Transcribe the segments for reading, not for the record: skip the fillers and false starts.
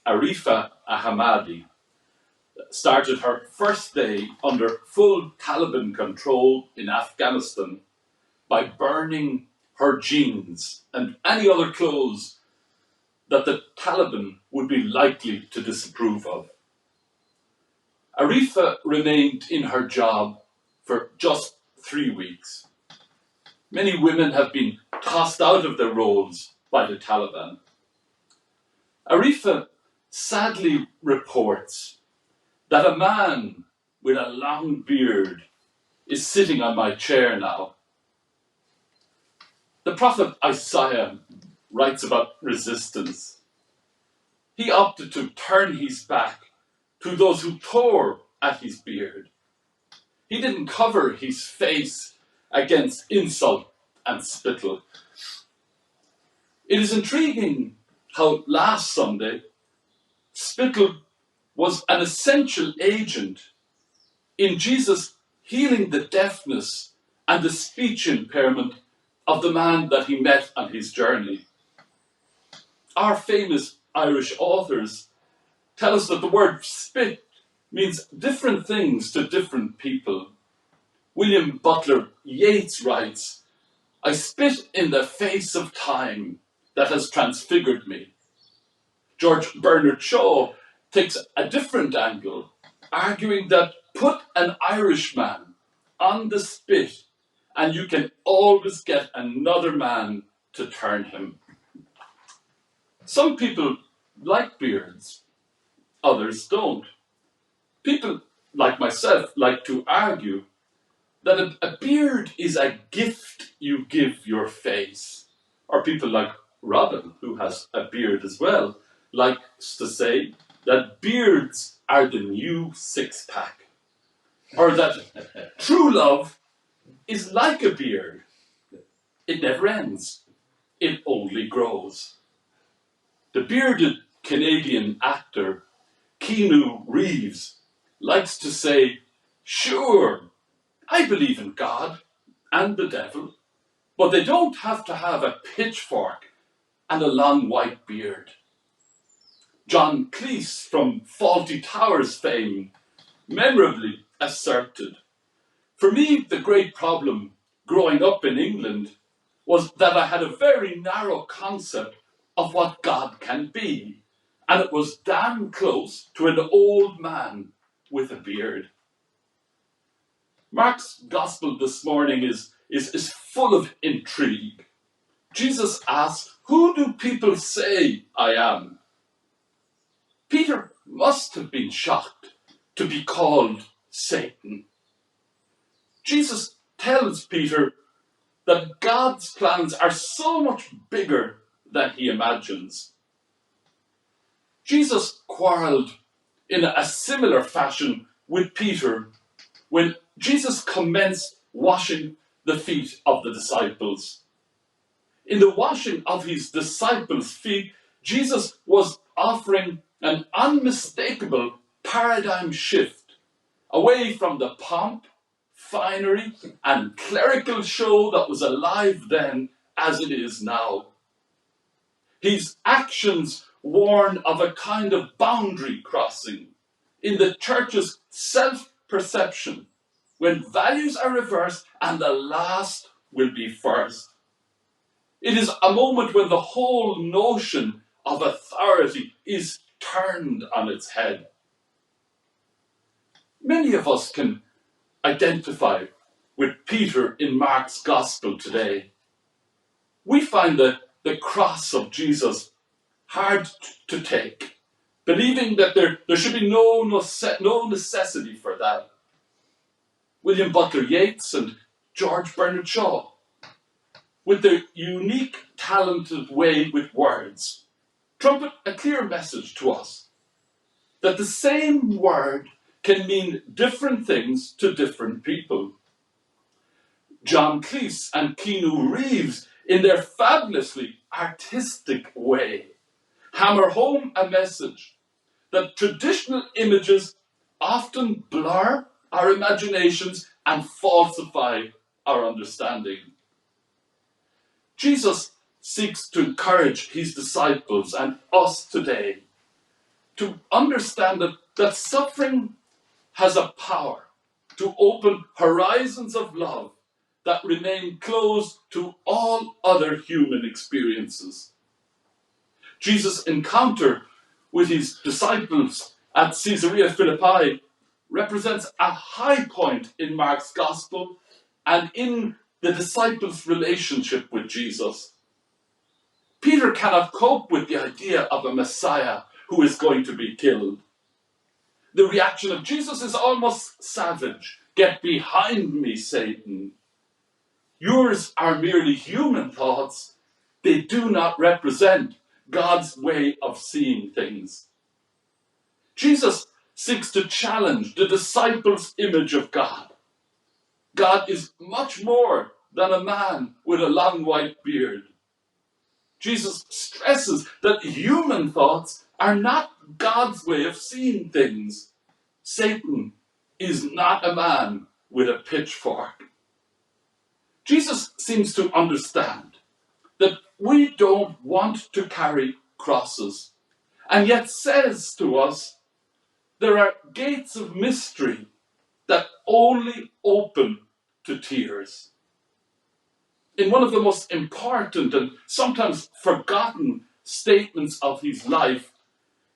Arifa Ahmadi started her first day under full Taliban control in Afghanistan by burning her jeans and any other clothes that the Taliban would be likely to disapprove of. Arifa remained in her job for just 3 weeks. Many women have been tossed out of their roles by the Taliban. Arifa sadly reports that a man with a long beard is sitting on my chair now. The prophet Isaiah writes about resistance. He opted to turn his back to those who tore at his beard. He didn't cover his face against insult and spittle. It is intriguing how last Sunday, spittle was an essential agent in Jesus healing the deafness and the speech impairment of the man that he met on his journey. Our famous Irish authors tell us that the word spit means different things to different people. William Butler Yeats writes, "I spit in the face of time that has transfigured me." George Bernard Shaw takes a different angle, arguing that put an Irishman on the spit and you can always get another man to turn him. Some people like beards, others don't. People like myself like to argue that a beard is a gift you give your face. Or people like Robin, who has a beard as well, likes to say that beards are the new six-pack. Or that true love is like a beard. It never ends. It only grows. The bearded Canadian actor Keanu Reeves likes to say, "Sure, I believe in God and the devil, but they don't have to have a pitchfork and a long white beard." John Cleese from Fawlty Towers fame memorably asserted, "For me, the great problem growing up in England was that I had a very narrow concept of what God can be, and it was damn close to an old man with a beard." Mark's gospel this morning is full of intrigue. Jesus asks, "Who do people say I am?" Peter must have been shocked to be called Satan. Jesus tells Peter that God's plans are so much bigger than he imagines. Jesus quarreled in a similar fashion with Peter when Jesus commenced washing the feet of the disciples. In the washing of his disciples' feet, Jesus was offering an unmistakable paradigm shift away from the pomp, finery, and clerical show that was alive then as it is now. His actions warn of a kind of boundary crossing in the church's self-perception when values are reversed and the last will be first. It is a moment when the whole notion of authority is turned on its head. Many of us can identify with Peter in Mark's gospel today. We find the cross of Jesus hard to take, believing that there should be no necessity for that. William Butler Yeats and George Bernard Shaw, with their unique, talented way with words, trumpet a clear message to us that the same word can mean different things to different people. John Cleese and Keanu Reeves, in their fabulously artistic way, hammer home a message that traditional images often blur our imaginations and falsify our understanding. Jesus seeks to encourage his disciples and us today to understand that suffering has a power to open horizons of love that remain closed to all other human experiences. Jesus' encounter with his disciples at Caesarea Philippi represents a high point in Mark's gospel and in the disciples' relationship with Jesus. Peter cannot cope with the idea of a Messiah who is going to be killed. The reaction of Jesus is almost savage. "Get behind me, Satan. Yours are merely human thoughts. They do not represent God's way of seeing things." Jesus seeks to challenge the disciples' image of God. God is much more than a man with a long white beard. Jesus stresses that human thoughts are not God's way of seeing things. Satan is not a man with a pitchfork. Jesus seems to understand that we don't want to carry crosses, and yet says to us, there are gates of mystery that only open to tears. In one of the most important and sometimes forgotten statements of his life,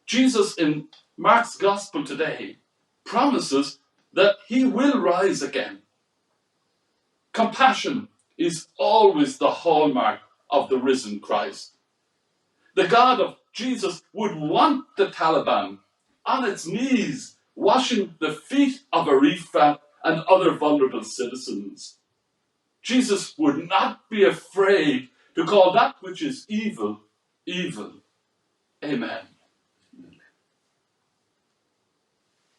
Jesus in Mark's Gospel today promises that he will rise again. Compassion is always the hallmark of the risen Christ. The God of Jesus would want the Taliban on its knees, washing the feet of Arifat and other vulnerable citizens. Jesus would not be afraid to call that which is evil, evil. Amen.